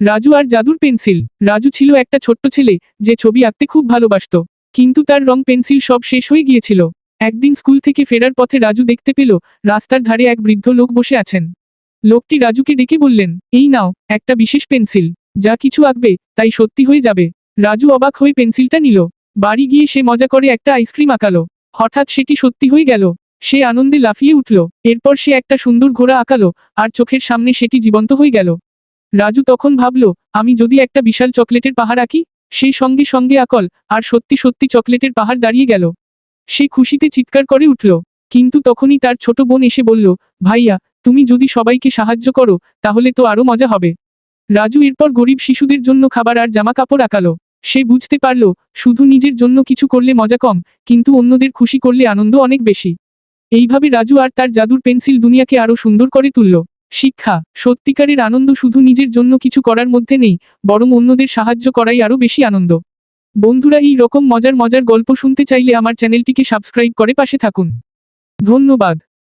রাজু আর জাদুর পেন্সিল। রাজু ছিল একটা ছোট্ট ছেলে, যে ছবি আঁকতে খুব ভালোবাসত। কিন্তু তার রং পেন্সিল সব শেষ হয়ে গিয়েছিল। একদিন স্কুল থেকে ফেরার পথে রাজু দেখতে পেল, রাস্তার ধারে এক বৃদ্ধ লোক বসে আছেন। লোকটি রাজুকে ডেকে বললেন, এই নাও, একটা বিশেষ পেন্সিল। যা কিছু আঁকবে তাই সত্যি হয়ে যাবে। রাজু অবাক হয়ে পেন্সিলটা নিল। বাড়ি গিয়ে সে মজা করে একটা আইসক্রিম আঁকালো। হঠাৎ সেটি সত্যি হয়ে গেল। সে আনন্দে লাফিয়ে উঠল। এরপর সে একটা সুন্দর ঘোড়া আঁকালো, আর চোখের সামনে সেটি জীবন্ত হয়ে গেল। রাজু তখন ভাবল, আমি যদি একটা বিশাল চকলেটের পাহাড় আঁকি। সেই সঙ্গে সঙ্গে আঁকল, আর সত্যি সত্যি চকলেটের পাহাড় দাঁড়িয়ে গেল। সে খুশিতে চিৎকার করে উঠল। কিন্তু তখনই তার ছোট বোন এসে বলল, ভাইয়া, তুমি যদি সবাইকে সাহায্য করো, তাহলে তো আরো মজা হবে। রাজু এরপর গরিব শিশুদের জন্য খাবার আর জামা কাপড় আঁকালো। সে বুঝতে পারল, শুধু নিজের জন্য কিছু করলে মজা কম, কিন্তু অন্যদের খুশি করলে আনন্দ অনেক বেশি। এইভাবে রাজু আর তার জাদুর পেন্সিল দুনিয়াকে আরো সুন্দর করে তুলল। শিক্ষা: সত্যিকারের আনন্দ শুধু নিজের জন্য কিছু করার মধ্যে নেই, বরং অন্যদের সাহায্য করাই আরো বেশি আনন্দ। বন্ধুরা, এই রকম মজার মজার গল্প শুনতে চাইলে আমার চ্যানেলটিকে সাবস্ক্রাইব করে পাশে থাকুন। ধন্যবাদ।